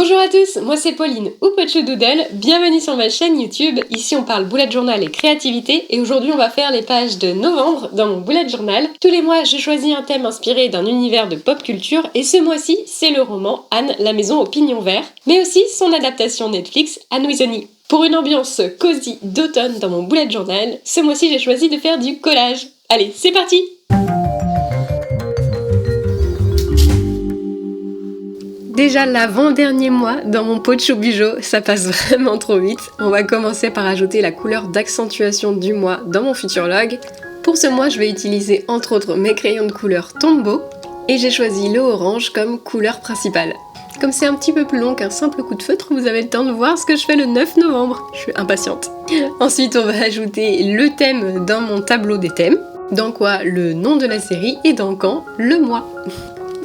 Bonjour à tous, moi c'est Pauline ou Pochou Doodle, bienvenue sur ma chaîne YouTube. Ici on parle bullet journal et créativité et aujourd'hui on va faire les pages de novembre dans mon bullet journal. Tous les mois je choisis un thème inspiré d'un univers de pop culture et ce mois-ci c'est le roman Anne, la maison au pignon vert, mais aussi son adaptation Netflix Anne with an E. Pour une ambiance cosy d'automne dans mon bullet journal, ce mois-ci j'ai choisi de faire du collage. Allez, c'est parti! Déjà l'avant-dernier mois dans mon Pochou Bijo, ça passe vraiment trop vite. On va commencer par ajouter la couleur d'accentuation du mois dans mon Futurlog. Pour ce mois, je vais utiliser entre autres mes crayons de couleur Tombow et j'ai choisi le orange comme couleur principale. Comme c'est un petit peu plus long qu'un simple coup de feutre, vous avez le temps de voir ce que je fais le 9 novembre. Je suis impatiente. Ensuite, on va ajouter le thème dans mon tableau des thèmes. Dans quoi le nom de la série et dans quand le mois.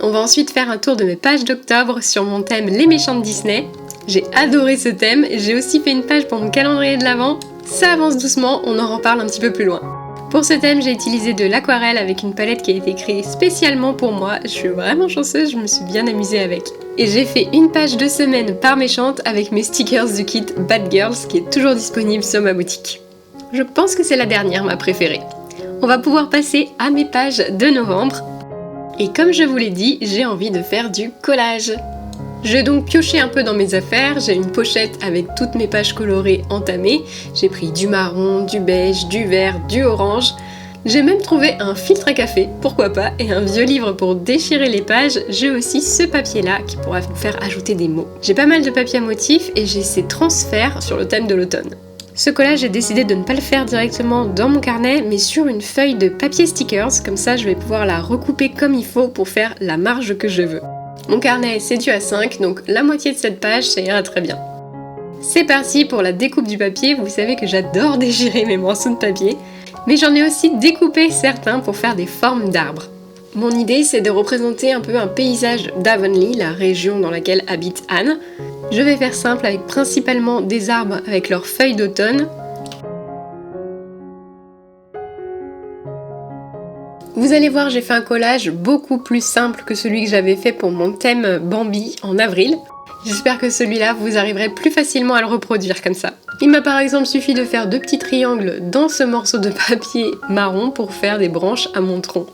On va ensuite faire un tour de mes pages d'octobre sur mon thème Les méchants de Disney. J'ai adoré ce thème, j'ai aussi fait une page pour mon calendrier de l'Avent. Ça avance doucement, on en reparle un petit peu plus loin. Pour ce thème, j'ai utilisé de l'aquarelle avec une palette qui a été créée spécialement pour moi. Je suis vraiment chanceuse, je me suis bien amusée avec. Et j'ai fait une page de semaine par méchante avec mes stickers du kit Bad Girls qui est toujours disponible sur ma boutique. Je pense que c'est la dernière, ma préférée. On va pouvoir passer à mes pages de novembre. Et comme je vous l'ai dit, j'ai envie de faire du collage. Je vais donc piocher un peu dans mes affaires, j'ai une pochette avec toutes mes pages colorées entamées, j'ai pris du marron, du beige, du vert, du orange. J'ai même trouvé un filtre à café, pourquoi pas, et un vieux livre pour déchirer les pages. J'ai aussi ce papier-là qui pourra vous faire ajouter des mots. J'ai pas mal de papier à motifs et j'ai ces transferts sur le thème de l'automne. Ce collage, j'ai décidé de ne pas le faire directement dans mon carnet, mais sur une feuille de papier stickers, comme ça je vais pouvoir la recouper comme il faut pour faire la marge que je veux. Mon carnet c'est du A5, donc la moitié de cette page, ça ira très bien. C'est parti pour la découpe du papier, vous savez que j'adore déchirer mes morceaux de papier, mais j'en ai aussi découpé certains pour faire des formes d'arbres. Mon idée c'est de représenter un peu un paysage d'Avonlea, la région dans laquelle habite Anne. Je vais faire simple avec principalement des arbres avec leurs feuilles d'automne. Vous allez voir, j'ai fait un collage beaucoup plus simple que celui que j'avais fait pour mon thème Bambi en avril. J'espère que celui-là, vous arriverez plus facilement à le reproduire comme ça. Il m'a par exemple suffi de faire 2 petits triangles dans ce morceau de papier marron pour faire des branches à mon tronc.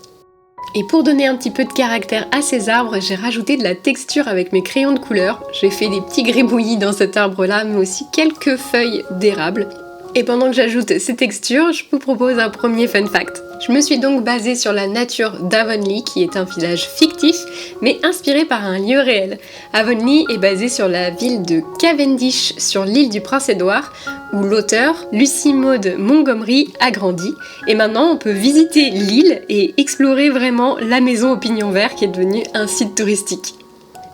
Et pour donner un petit peu de caractère à ces arbres, j'ai rajouté de la texture avec mes crayons de couleur. J'ai fait des petits gribouillis dans cet arbre-là, mais aussi quelques feuilles d'érable. Et pendant que j'ajoute ces textures, je vous propose un premier fun fact. Je me suis donc basée sur la nature d'Avonlea, qui est un village fictif, mais inspiré par un lieu réel. Avonlea est basé sur la ville de Cavendish, sur l'île du Prince-Édouard, où l'auteur, Lucy Maud Montgomery, a grandi. Et maintenant, on peut visiter l'île et explorer vraiment la maison au pignon vert, qui est devenue un site touristique.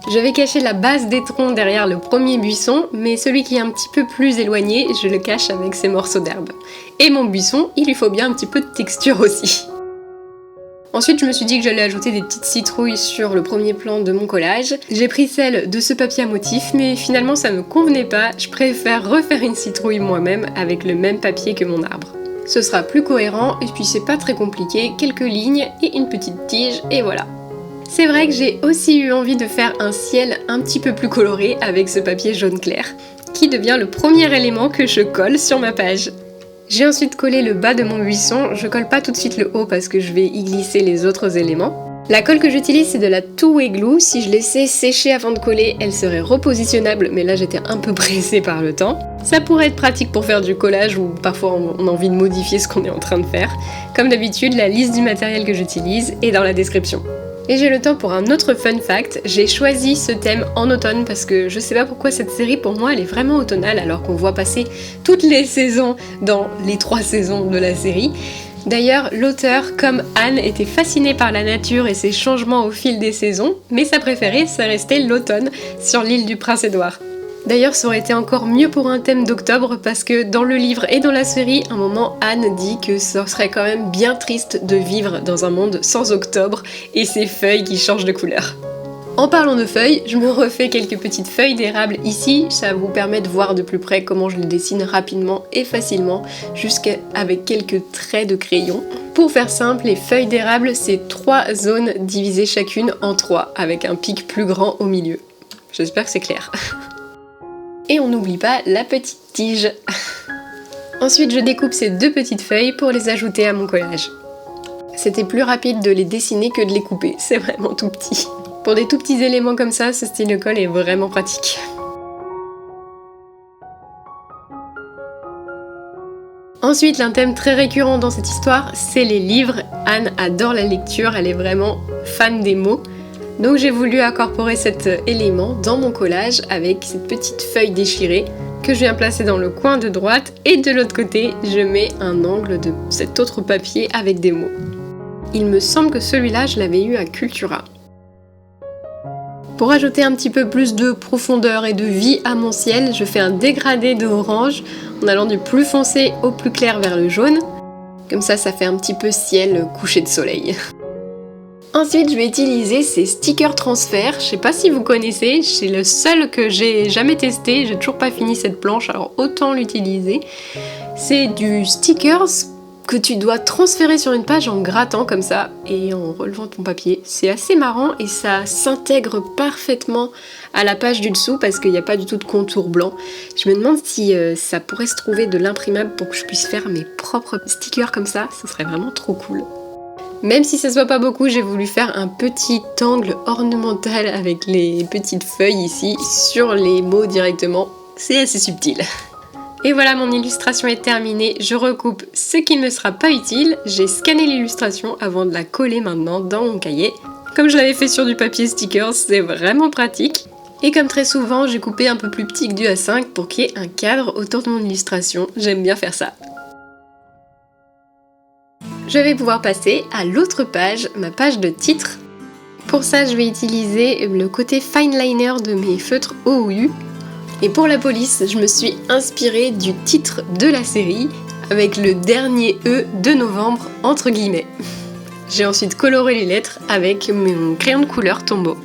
Je vais cacher la base des troncs derrière le premier buisson, mais celui qui est un petit peu plus éloigné, je le cache avec ces morceaux d'herbe. Et mon buisson, il lui faut bien un petit peu de texture aussi. Ensuite, je me suis dit que j'allais ajouter des petites citrouilles sur le premier plan de mon collage. J'ai pris celle de ce papier à motif, mais finalement ça me convenait pas, je préfère refaire une citrouille moi-même avec le même papier que mon arbre. Ce sera plus cohérent, et puis c'est pas très compliqué, quelques lignes et une petite tige, et voilà. C'est vrai que j'ai aussi eu envie de faire un ciel un petit peu plus coloré avec ce papier jaune clair, qui devient le premier élément que je colle sur ma page. J'ai ensuite collé le bas de mon buisson, je colle pas tout de suite le haut parce que je vais y glisser les autres éléments. La colle que j'utilise c'est de la two-way glue, si je laissais sécher avant de coller, elle serait repositionnable, mais là j'étais un peu pressée par le temps. Ça pourrait être pratique pour faire du collage ou parfois on a envie de modifier ce qu'on est en train de faire. Comme d'habitude, la liste du matériel que j'utilise est dans la description. Et j'ai le temps pour un autre fun fact, j'ai choisi ce thème en automne parce que je sais pas pourquoi cette série pour moi elle est vraiment automnale alors qu'on voit passer toutes les saisons dans les 3 saisons de la série. D'ailleurs, l'auteur, comme Anne, était fasciné par la nature et ses changements au fil des saisons, mais sa préférée, ça restait l'automne sur l'île du Prince-Édouard. D'ailleurs, ça aurait été encore mieux pour un thème d'octobre parce que dans le livre et dans la série, à un moment, Anne dit que ça serait quand même bien triste de vivre dans un monde sans octobre et ses feuilles qui changent de couleur. En parlant de feuilles, je me refais quelques petites feuilles d'érable ici, ça vous permet de voir de plus près comment je les dessine rapidement et facilement, jusqu'avec quelques traits de crayon. Pour faire simple, les feuilles d'érable, c'est 3 zones divisées chacune en 3, avec un pic plus grand au milieu. j'espère que c'est clair. Et on n'oublie pas la petite tige. Ensuite, je découpe ces 2 petites feuilles pour les ajouter à mon collage. C'était plus rapide de les dessiner que de les couper, c'est vraiment tout petit. Pour des tout petits éléments comme ça, ce style de colle est vraiment pratique. Ensuite, un thème très récurrent dans cette histoire, c'est les livres. Anne adore la lecture, elle est vraiment fan des mots. Donc j'ai voulu incorporer cet élément dans mon collage avec cette petite feuille déchirée que je viens placer dans le coin de droite, et de l'autre côté, je mets un angle de cet autre papier avec des mots. Il me semble que celui-là, je l'avais eu à Cultura. Pour ajouter un petit peu plus de profondeur et de vie à mon ciel, je fais un dégradé de orange en allant du plus foncé au plus clair vers le jaune. Comme ça fait un petit peu ciel couché de soleil. Ensuite, je vais utiliser ces stickers transfert. Je sais pas si vous connaissez, c'est le seul que j'ai jamais testé. J'ai toujours pas fini cette planche, alors autant l'utiliser. C'est du stickers que tu dois transférer sur une page en grattant comme ça et en relevant ton papier. C'est assez marrant et ça s'intègre parfaitement à la page du dessous parce qu'il n'y a pas du tout de contour blanc. Je me demande si ça pourrait se trouver de l'imprimable pour que je puisse faire mes propres stickers comme ça. Ce serait vraiment trop cool. Même si ça se voit pas beaucoup, j'ai voulu faire un petit angle ornemental avec les petites feuilles ici sur les mots directement. C'est assez subtil. Et voilà, mon illustration est terminée, je recoupe ce qui ne me sera pas utile. J'ai scanné l'illustration avant de la coller maintenant dans mon cahier. Comme je l'avais fait sur du papier sticker, c'est vraiment pratique. Et comme très souvent, j'ai coupé un peu plus petit que du A5 pour qu'il y ait un cadre autour de mon illustration. J'aime bien faire ça. Je vais pouvoir passer à l'autre page, ma page de titre. Pour ça, je vais utiliser le côté fine liner de mes feutres OU. Et pour la police, je me suis inspirée du titre de la série avec le dernier E de novembre entre guillemets. J'ai ensuite coloré les lettres avec mon crayon de couleur Tombow.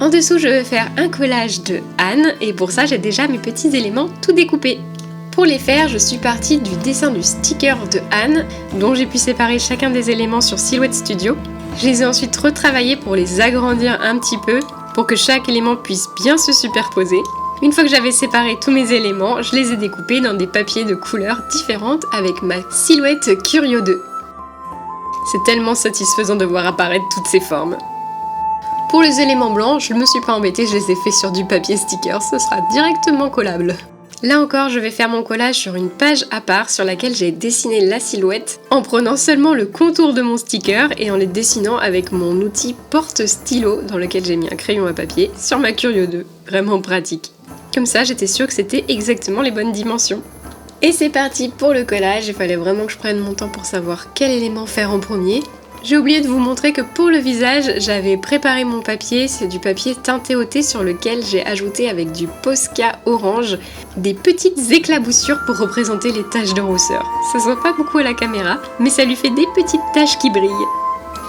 En dessous, je vais faire un collage de Anne et pour ça, j'ai déjà mes petits éléments tout découpés. Pour les faire, je suis partie du dessin du sticker de Anne, dont j'ai pu séparer chacun des éléments sur Silhouette Studio. Je les ai ensuite retravaillés pour les agrandir un petit peu, pour que chaque élément puisse bien se superposer. Une fois que j'avais séparé tous mes éléments, je les ai découpés dans des papiers de couleurs différentes avec ma Silhouette Curio 2. C'est tellement satisfaisant de voir apparaître toutes ces formes. Pour les éléments blancs, je ne me suis pas embêtée, je les ai fait sur du papier sticker, ce sera directement collable. Là encore, je vais faire mon collage sur une page à part sur laquelle j'ai dessiné la silhouette en prenant seulement le contour de mon sticker et en les dessinant avec mon outil porte-stylo dans lequel j'ai mis un crayon à papier sur ma Curio 2. Vraiment pratique. Comme ça, j'étais sûre que c'était exactement les bonnes dimensions. Et c'est parti pour le collage, il fallait vraiment que je prenne mon temps pour savoir quel élément faire en premier. J'ai oublié de vous montrer que pour le visage, j'avais préparé mon papier, c'est du papier teinté au thé sur lequel j'ai ajouté avec du Posca orange des petites éclaboussures pour représenter les taches de rousseur. Ça se voit pas beaucoup à la caméra, mais ça lui fait des petites taches qui brillent.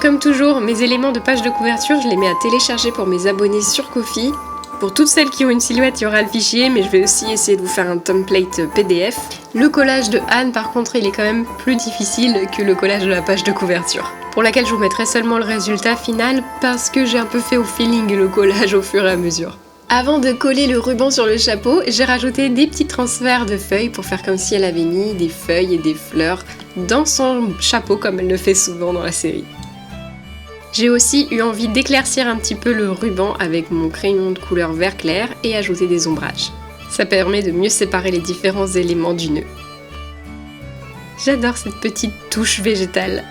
Comme toujours, mes éléments de page de couverture, je les mets à télécharger pour mes abonnés sur Ko-fi. Pour toutes celles qui ont une silhouette, il y aura le fichier, mais je vais aussi essayer de vous faire un template PDF. Le collage de Anne, par contre, il est quand même plus difficile que le collage de la page de couverture, pour laquelle je vous mettrai seulement le résultat final parce que j'ai un peu fait au feeling le collage au fur et à mesure. Avant de coller le ruban sur le chapeau, j'ai rajouté des petits transferts de feuilles pour faire comme si elle avait mis des feuilles et des fleurs dans son chapeau comme elle le fait souvent dans la série. J'ai aussi eu envie d'éclaircir un petit peu le ruban avec mon crayon de couleur vert clair et ajouter des ombrages. Ça permet de mieux séparer les différents éléments du nœud. J'adore cette petite touche végétale.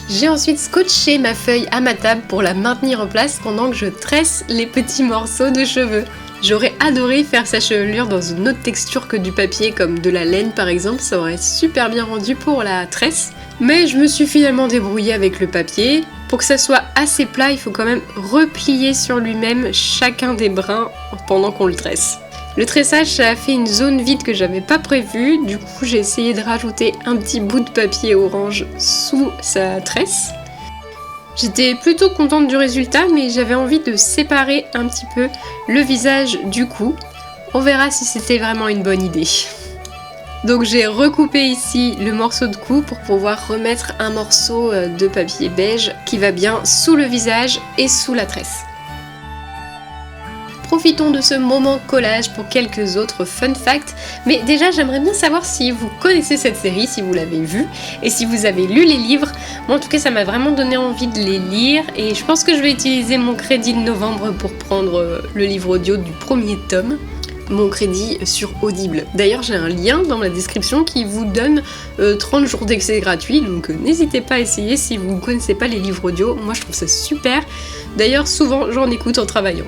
J'ai ensuite scotché ma feuille à ma table pour la maintenir en place pendant que je tresse les petits morceaux de cheveux. J'aurais adoré faire sa chevelure dans une autre texture que du papier, comme de la laine par exemple, ça aurait super bien rendu pour la tresse. Mais je me suis finalement débrouillée avec le papier. Pour que ça soit assez plat, il faut quand même replier sur lui-même chacun des brins pendant qu'on le tresse. Le tressage, ça a fait une zone vide que j'avais pas prévue, du coup j'ai essayé de rajouter un petit bout de papier orange sous sa tresse. J'étais plutôt contente du résultat, mais j'avais envie de séparer un petit peu le visage du cou. On verra si c'était vraiment une bonne idée. Donc j'ai recoupé ici le morceau de cou pour pouvoir remettre un morceau de papier beige qui va bien sous le visage et sous la tresse. profitons de ce moment collage pour quelques autres fun facts. Mais déjà, j'aimerais bien savoir si vous connaissez cette série, si vous l'avez vue, et si vous avez lu les livres. Moi, en tout cas, ça m'a vraiment donné envie de les lire, et je pense que je vais utiliser mon crédit de novembre pour prendre le livre audio du premier tome. Mon crédit sur Audible. D'ailleurs, j'ai un lien dans la description qui vous donne 30 jours d'accès gratuit, donc n'hésitez pas à essayer si vous ne connaissez pas les livres audio. Moi, je trouve ça super. D'ailleurs, souvent, j'en écoute en travaillant.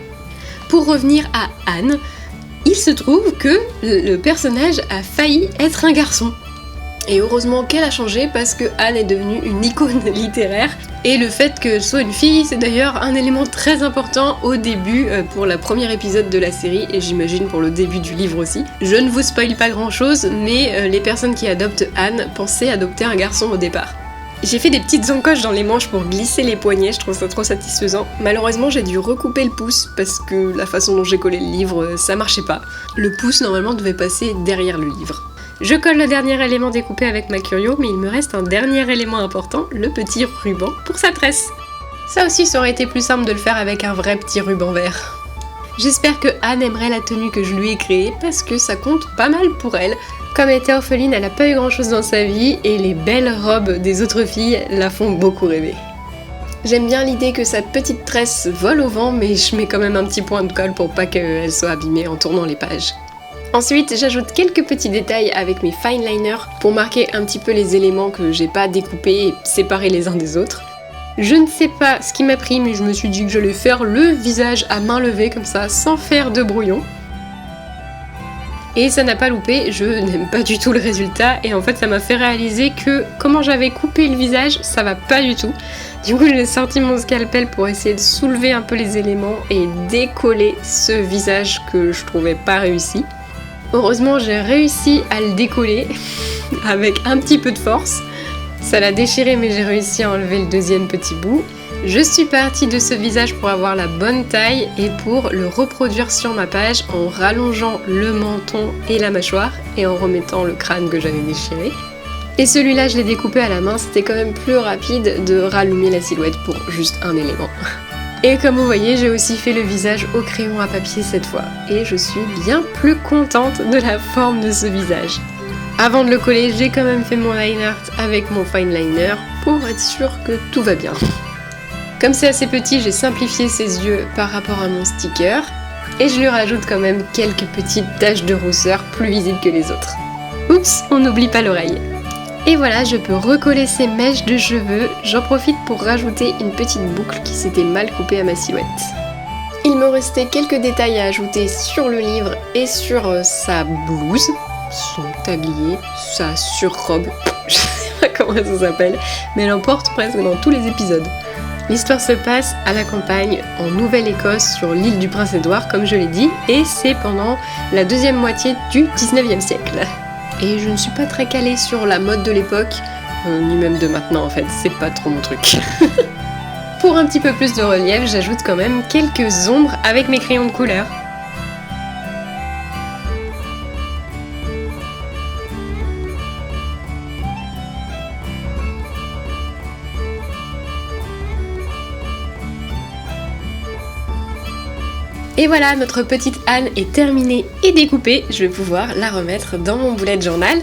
Pour revenir à Anne, il se trouve que le personnage a failli être un garçon. Et heureusement qu'elle a changé parce que Anne est devenue une icône littéraire. Et le fait qu'elle soit une fille, c'est d'ailleurs un élément très important au début pour le premier épisode de la série et j'imagine pour le début du livre aussi. Je ne vous spoil pas grand chose, mais les personnes qui adoptent Anne pensaient adopter un garçon au départ. J'ai fait des petites encoches dans les manches pour glisser les poignets, je trouve ça trop satisfaisant. Malheureusement, j'ai dû recouper le pouce parce que la façon dont j'ai collé le livre, ça marchait pas. Le pouce normalement devait passer derrière le livre. Je colle le dernier élément découpé avec ma curio, mais il me reste un dernier élément important, le petit ruban pour sa tresse. Ça aussi, ça aurait été plus simple de le faire avec un vrai petit ruban vert. J'espère que Anne aimerait la tenue que je lui ai créée, parce que ça compte pas mal pour elle. Comme elle était orpheline, elle a pas eu grand chose dans sa vie, et les belles robes des autres filles la font beaucoup rêver. J'aime bien l'idée que sa petite tresse vole au vent, mais je mets quand même un petit point de colle pour pas qu'elle soit abîmée en tournant les pages. Ensuite, j'ajoute quelques petits détails avec mes fine liners pour marquer un petit peu les éléments que j'ai pas découpés et séparés les uns des autres. Je ne sais pas ce qui m'a pris, mais je me suis dit que j'allais faire le visage à main levée comme ça, sans faire de brouillon. Et ça n'a pas loupé, je n'aime pas du tout le résultat, et en fait ça m'a fait réaliser que comment j'avais coupé le visage, ça va pas du tout. Du coup j'ai sorti mon scalpel pour essayer de soulever un peu les éléments et décoller ce visage que je trouvais pas réussi. Heureusement, j'ai réussi à le décoller avec un petit peu de force. Ça l'a déchiré, mais j'ai réussi à enlever le deuxième petit bout. Je suis partie de ce visage pour avoir la bonne taille et pour le reproduire sur ma page en rallongeant le menton et la mâchoire et en remettant le crâne que j'avais déchiré. Et celui-là, je l'ai découpé à la main, c'était quand même plus rapide de rallumer la silhouette pour juste un élément. Et comme vous voyez, j'ai aussi fait le visage au crayon à papier cette fois. Et je suis bien plus contente de la forme de ce visage. Avant de le coller, j'ai quand même fait mon line art avec mon fine liner pour être sûre que tout va bien. Comme c'est assez petit, j'ai simplifié ses yeux par rapport à mon sticker. Et je lui rajoute quand même quelques petites taches de rousseur plus visibles que les autres. Oups, on n'oublie pas l'oreille. Et voilà, je peux recoller ces mèches de cheveux. J'en profite pour rajouter une petite boucle qui s'était mal coupée à ma silhouette. Il me restait quelques détails à ajouter sur le livre et sur sa blouse, son tablier, sa surrobe, je sais pas comment ça s'appelle, mais elle en porte presque dans tous les épisodes. L'histoire se passe à la campagne, en Nouvelle-Écosse, sur l'île du Prince-Édouard, comme je l'ai dit, et c'est pendant la deuxième moitié du 19e siècle. Et je ne suis pas très calée sur la mode de l'époque, ni même de maintenant en fait, c'est pas trop mon truc. Pour un petit peu plus de relief, j'ajoute quand même quelques ombres avec mes crayons de couleur. Et voilà, notre petite Anne est terminée et découpée. Je vais pouvoir la remettre dans mon bullet journal.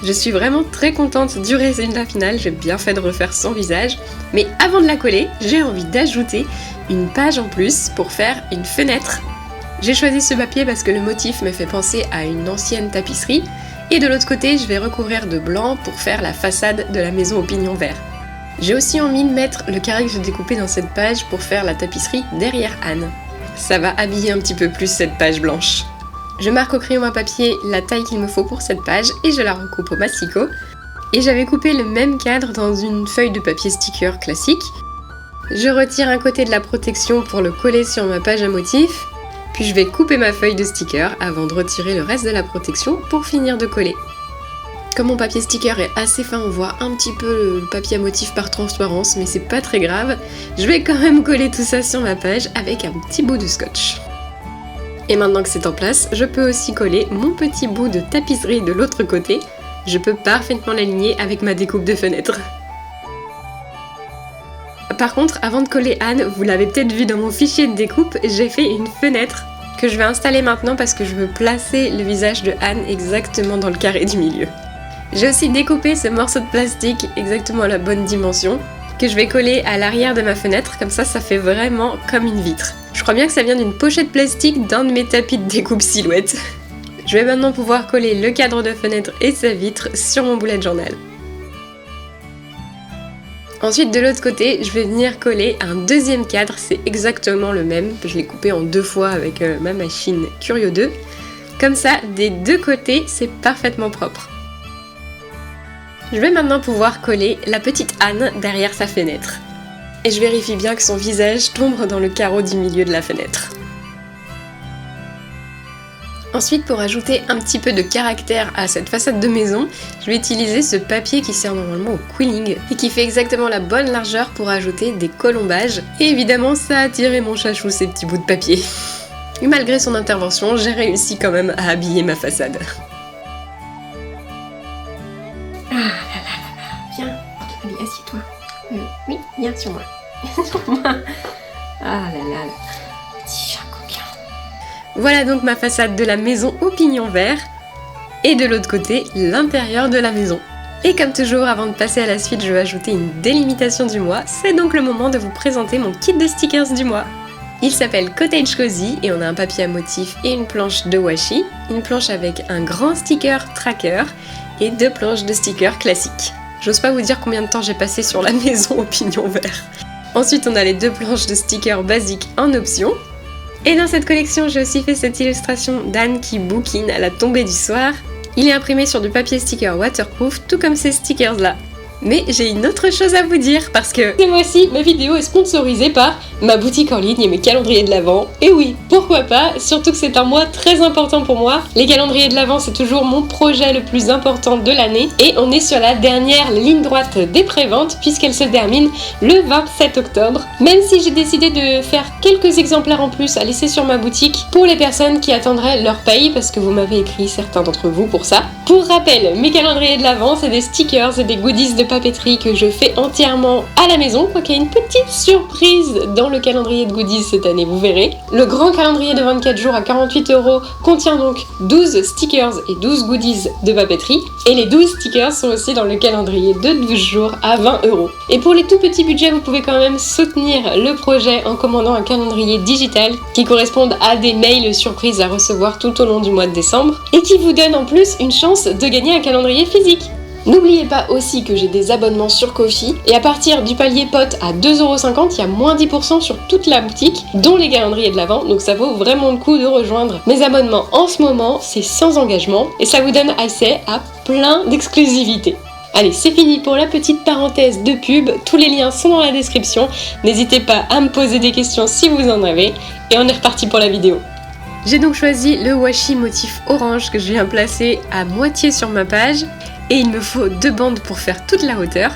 Je suis vraiment très contente du résultat final, j'ai bien fait de refaire son visage. Mais avant de la coller, j'ai envie d'ajouter une page en plus pour faire une fenêtre. J'ai choisi ce papier parce que le motif me fait penser à une ancienne tapisserie. Et de l'autre côté, je vais recouvrir de blanc pour faire la façade de la maison au pignon vert. J'ai aussi envie de mettre le carré que j'ai découpé dans cette page pour faire la tapisserie derrière Anne. Ça va habiller un petit peu plus cette page blanche. Je marque au crayon à papier la taille qu'il me faut pour cette page et je la recoupe au masticot. Et j'avais coupé le même cadre dans une feuille de papier sticker classique. Je retire un côté de la protection pour le coller sur ma page à motif. Puis je vais couper ma feuille de sticker avant de retirer le reste de la protection pour finir de coller. Comme mon papier sticker est assez fin, on voit un petit peu le papier à motif par transparence, mais c'est pas très grave. Je vais quand même coller tout ça sur ma page avec un petit bout de scotch. Et maintenant que c'est en place, je peux aussi coller mon petit bout de tapisserie de l'autre côté. Je peux parfaitement l'aligner avec ma découpe de fenêtre. Par contre, avant de coller Anne, vous l'avez peut-être vu dans mon fichier de découpe, j'ai fait une fenêtre que je vais installer maintenant parce que je veux placer le visage de Anne exactement dans le carré du milieu. J'ai aussi découpé ce morceau de plastique exactement à la bonne dimension que je vais coller à l'arrière de ma fenêtre, comme ça fait vraiment comme une vitre. Je crois bien que ça vient d'une pochette plastique d'un de mes tapis de découpe silhouette. Je vais maintenant pouvoir coller le cadre de fenêtre et sa vitre sur mon bullet journal. Ensuite, de l'autre côté, je vais venir coller un deuxième cadre, c'est exactement le même. Je l'ai coupé en 2 fois avec ma machine Curio 2. Comme ça, des 2 côtés, c'est parfaitement propre. Je vais maintenant pouvoir coller la petite Anne derrière sa fenêtre. Et je vérifie bien que son visage tombe dans le carreau du milieu de la fenêtre. Ensuite, pour ajouter un petit peu de caractère à cette façade de maison, je vais utiliser ce papier qui sert normalement au quilling et qui fait exactement la bonne largeur pour ajouter des colombages. Et évidemment, ça a attiré mon chachou ces petits bouts de papier. Et malgré son intervention, j'ai réussi quand même à habiller ma façade. Ah là là là là, viens, allez, assieds-toi. Oui, viens sur moi. Sur moi. Ah là là là, petit chat coquin. Voilà donc ma façade de la maison au pignon vert. Et de l'autre côté, l'intérieur de la maison. Et comme toujours, avant de passer à la suite, je vais ajouter une délimitation du mois. C'est donc le moment de vous présenter mon kit de stickers du mois. Il s'appelle Cottage Cozy et on a un papier à motif et une planche de washi, une planche avec un grand sticker tracker et 2 planches de stickers classiques. J'ose pas vous dire combien de temps j'ai passé sur la maison au pignon vert. Ensuite, on a les 2 planches de stickers basiques en option. Et dans cette collection, j'ai aussi fait cette illustration d'Anne qui bouquine à la tombée du soir. Il est imprimé sur du papier sticker waterproof, tout comme ces stickers là. Mais j'ai une autre chose à vous dire parce que ce mois-ci, ma vidéo est sponsorisée par ma boutique en ligne et mes calendriers de l'Avent. Et oui, pourquoi pas, surtout que c'est un mois très important pour moi. Les calendriers de l'Avent, c'est toujours mon projet le plus important de l'année. Et on est sur la dernière ligne droite des préventes puisqu'elle se termine le 27 octobre. Même si j'ai décidé de faire quelques exemplaires en plus à laisser sur ma boutique pour les personnes qui attendraient leur paye parce que vous m'avez écrit certains d'entre vous pour ça. Pour rappel, mes calendriers de l'Avent, c'est des stickers et des goodies de papeterie que je fais entièrement à la maison, quoiqu'il y a une petite surprise dans le calendrier de goodies cette année, vous verrez. Le grand calendrier de 24 jours à 48 € contient donc 12 stickers et 12 goodies de papeterie, et les 12 stickers sont aussi dans le calendrier de 12 jours à 20 €. Et pour les tout petits budgets, vous pouvez quand même soutenir le projet en commandant un calendrier digital qui correspond à des mails surprises à recevoir tout au long du mois de décembre, et qui vous donne en plus une chance de gagner un calendrier physique. N'oubliez pas aussi que j'ai des abonnements sur Ko-fi et à partir du palier pote à 2,50 €, il y a moins 10% sur toute la boutique, dont les calendriers de l'Avent, donc ça vaut vraiment le coup de rejoindre mes abonnements en ce moment, c'est sans engagement et ça vous donne accès à plein d'exclusivités. Allez, c'est fini pour la petite parenthèse de pub, tous les liens sont dans la description, n'hésitez pas à me poser des questions si vous en avez et on est reparti pour la vidéo. J'ai donc choisi le washi motif orange que je viens placer à moitié sur ma page. Et il me faut 2 bandes pour faire toute la hauteur.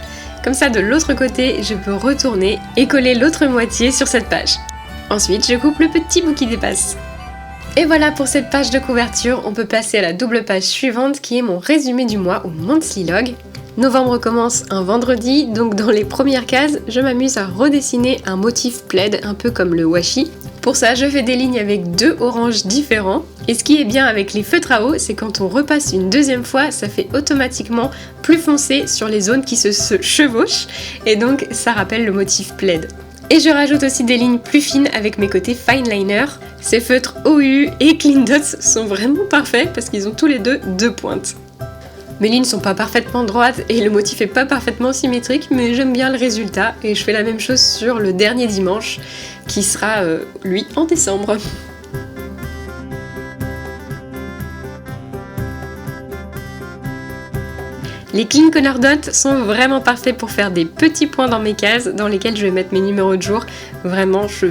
Comme ça, de l'autre côté, je peux retourner et coller l'autre moitié sur cette page. Ensuite, je coupe le petit bout qui dépasse. Et voilà pour cette page de couverture. On peut passer à la double page suivante qui est mon résumé du mois ou monthly log. Novembre commence un vendredi, donc dans les premières cases, je m'amuse à redessiner un motif plaid, un peu comme le washi. Pour ça, je fais des lignes avec 2 oranges différents. Et ce qui est bien avec les feutres à eau, c'est quand on repasse une deuxième fois, ça fait automatiquement plus foncé sur les zones qui se chevauchent. Et donc, ça rappelle le motif plaid. Et je rajoute aussi des lignes plus fines avec mes côtés fine liner. Ces feutres OU et Clean Dots sont vraiment parfaits parce qu'ils ont tous les deux 2 pointes. Mes lignes sont pas parfaitement droites et le motif est pas parfaitement symétrique, mais j'aime bien le résultat et je fais la même chose sur le dernier dimanche qui sera lui en décembre. Les Clean Color Dots sont vraiment parfaits pour faire des petits points dans mes cases dans lesquelles je vais mettre mes numéros de jour. Vraiment, je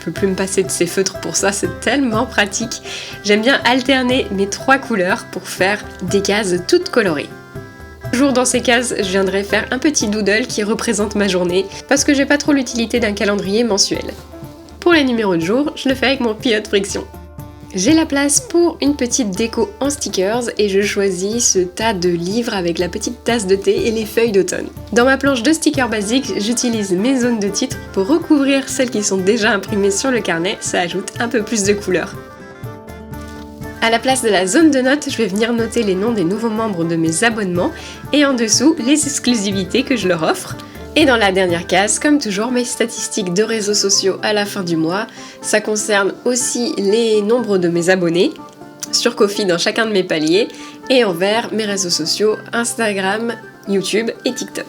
peux plus me passer de ces feutres pour ça, c'est tellement pratique. J'aime bien alterner mes 3 couleurs pour faire des cases toutes colorées. Toujours dans ces cases, je viendrai faire un petit doodle qui représente ma journée parce que j'ai pas trop l'utilité d'un calendrier mensuel. Pour les numéros de jour, je le fais avec mon pilote friction. J'ai la place pour une petite déco en stickers et je choisis ce tas de livres avec la petite tasse de thé et les feuilles d'automne. Dans ma planche de stickers basique, j'utilise mes zones de titres pour recouvrir celles qui sont déjà imprimées sur le carnet, ça ajoute un peu plus de couleur. À la place de la zone de notes, je vais venir noter les noms des nouveaux membres de mes abonnements et en dessous les exclusivités que je leur offre. Et dans la dernière case, comme toujours, mes statistiques de réseaux sociaux à la fin du mois. Ça concerne aussi les nombres de mes abonnés sur Ko-fi dans chacun de mes paliers et en vert mes réseaux sociaux Instagram, YouTube et TikTok.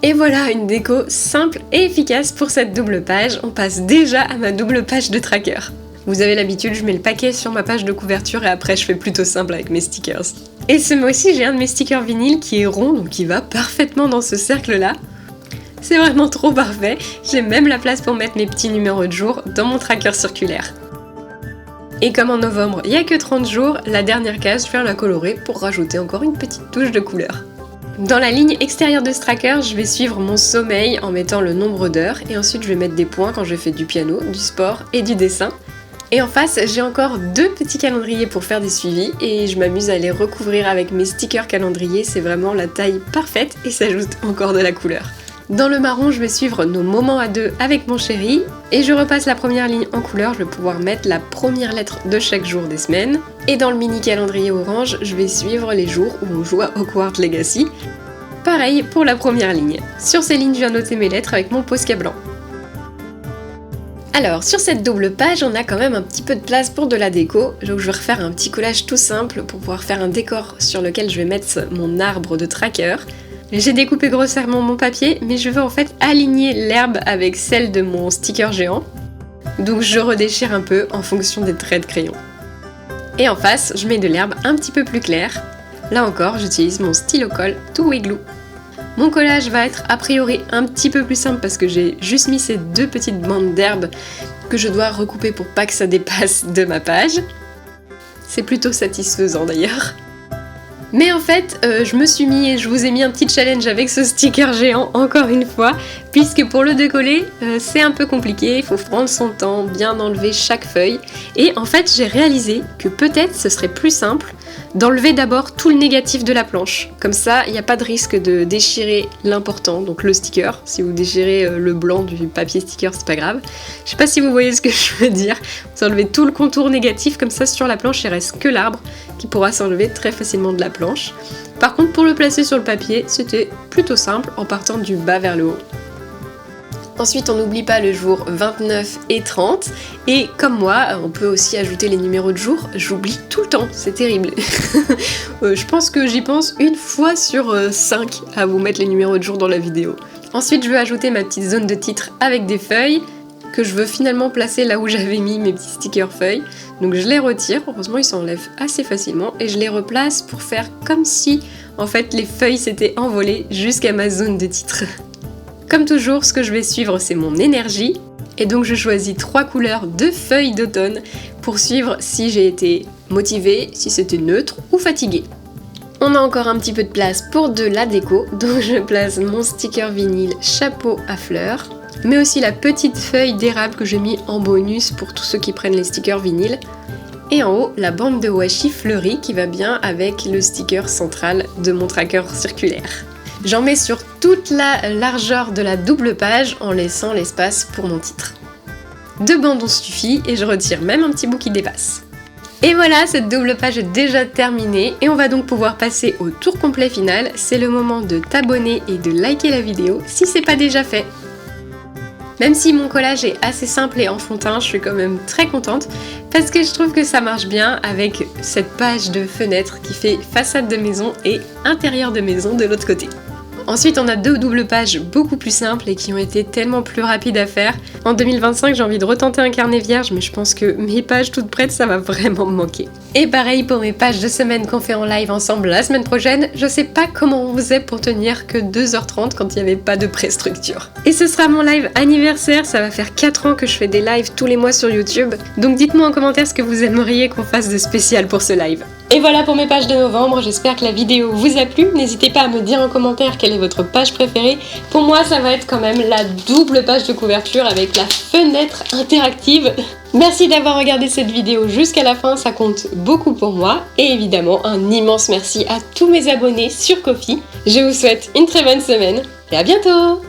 Et voilà une déco simple et efficace pour cette double page. On passe déjà à ma double page de tracker. Vous avez l'habitude, je mets le paquet sur ma page de couverture et après je fais plutôt simple avec mes stickers. Et ce mois-ci, j'ai un de mes stickers vinyle qui est rond, donc qui va parfaitement dans ce cercle-là. C'est vraiment trop parfait, j'ai même la place pour mettre mes petits numéros de jour dans mon tracker circulaire. Et comme en novembre, il n'y a que 30 jours, la dernière case, je viens la colorer pour rajouter encore une petite touche de couleur. Dans la ligne extérieure de ce tracker, je vais suivre mon sommeil en mettant le nombre d'heures et ensuite je vais mettre des points quand je fais du piano, du sport et du dessin. Et en face, j'ai encore 2 petits calendriers pour faire des suivis et je m'amuse à les recouvrir avec mes stickers calendriers, c'est vraiment la taille parfaite et ça ajoute encore de la couleur. Dans le marron, je vais suivre nos moments à deux avec mon chéri et je repasse la première ligne en couleur, je vais pouvoir mettre la première lettre de chaque jour des semaines. Et dans le mini calendrier orange, je vais suivre les jours où on joue à Hogwarts Legacy. Pareil pour la première ligne. Sur ces lignes, je viens noter mes lettres avec mon Posca blanc. Alors, sur cette double page, on a quand même un petit peu de place pour de la déco, donc je vais refaire un petit collage tout simple pour pouvoir faire un décor sur lequel je vais mettre mon arbre de tracker. J'ai découpé grossièrement mon papier, mais je veux en fait aligner l'herbe avec celle de mon sticker géant, donc je redéchire un peu en fonction des traits de crayon. Et en face, je mets de l'herbe un petit peu plus claire. Là encore, j'utilise mon stylo colle To We Glue. Mon collage va être a priori un petit peu plus simple parce que j'ai juste mis ces 2 petites bandes d'herbe que je dois recouper pour pas que ça dépasse de ma page. C'est plutôt satisfaisant d'ailleurs. Mais en fait, je vous ai mis un petit challenge avec ce sticker géant encore une fois, puisque pour le décoller, c'est un peu compliqué, il faut prendre son temps, bien enlever chaque feuille. Et en fait, j'ai réalisé que peut-être ce serait plus simple d'enlever d'abord tout le négatif de la planche. Comme ça, il n'y a pas de risque de déchirer l'important, donc le sticker. Si vous déchirez le blanc du papier sticker, c'est pas grave. Je sais pas si vous voyez ce que je veux dire. Vous enlevez tout le contour négatif, comme ça sur la planche, il reste que l'arbre qui pourra s'enlever très facilement de la planche. Par contre, pour le placer sur le papier, c'était plutôt simple en partant du bas vers le haut. Ensuite, on n'oublie pas le jour 29 et 30. Et comme moi, on peut aussi ajouter les numéros de jour. J'oublie tout le temps, c'est terrible. Je pense que j'y pense une fois sur 5 à vous mettre les numéros de jour dans la vidéo. Ensuite, je veux ajouter ma petite zone de titre avec des feuilles que je veux finalement placer là où j'avais mis mes petits stickers feuilles. Donc je les retire, heureusement ils s'enlèvent assez facilement et je les replace pour faire comme si en fait les feuilles s'étaient envolées jusqu'à ma zone de titre. Comme toujours, ce que je vais suivre, c'est mon énergie. Et donc je choisis 3 couleurs de feuilles d'automne pour suivre si j'ai été motivée, si c'était neutre ou fatiguée. On a encore un petit peu de place pour de la déco, donc je place mon sticker vinyle chapeau à fleurs, mais aussi la petite feuille d'érable que j'ai mis en bonus pour tous ceux qui prennent les stickers vinyle. Et en haut, la bande de washi fleurie qui va bien avec le sticker central de mon tracker circulaire. J'en mets sur toute la largeur de la double page en laissant l'espace pour mon titre. 2 bandons suffit et je retire même un petit bout qui dépasse. Et voilà, cette double page est déjà terminée et on va donc pouvoir passer au tour complet final. C'est le moment de t'abonner et de liker la vidéo si c'est pas déjà fait. Même si mon collage est assez simple et enfantin, je suis quand même très contente parce que je trouve que ça marche bien avec cette page de fenêtre qui fait façade de maison et intérieur de maison de l'autre côté. Ensuite, on a 2 doubles pages beaucoup plus simples et qui ont été tellement plus rapides à faire. En 2025, j'ai envie de retenter un carnet vierge, mais je pense que mes pages toutes prêtes, ça va vraiment me manquer. Et pareil pour mes pages de semaine qu'on fait en live ensemble la semaine prochaine, je sais pas comment on faisait pour tenir que 2h30 quand il n'y avait pas de pré-structure. Et ce sera mon live anniversaire, ça va faire 4 ans que je fais des lives tous les mois sur YouTube, donc dites-moi en commentaire ce que vous aimeriez qu'on fasse de spécial pour ce live. Et voilà pour mes pages de novembre, j'espère que la vidéo vous a plu, n'hésitez pas à me dire en commentaire quelle est votre page préférée. Pour moi ça va être quand même la double page de couverture avec la fenêtre interactive. Merci d'avoir regardé cette vidéo jusqu'à la fin, ça compte beaucoup pour moi. Et évidemment, un immense merci à tous mes abonnés sur Ko-fi. Je vous souhaite une très bonne semaine et à bientôt!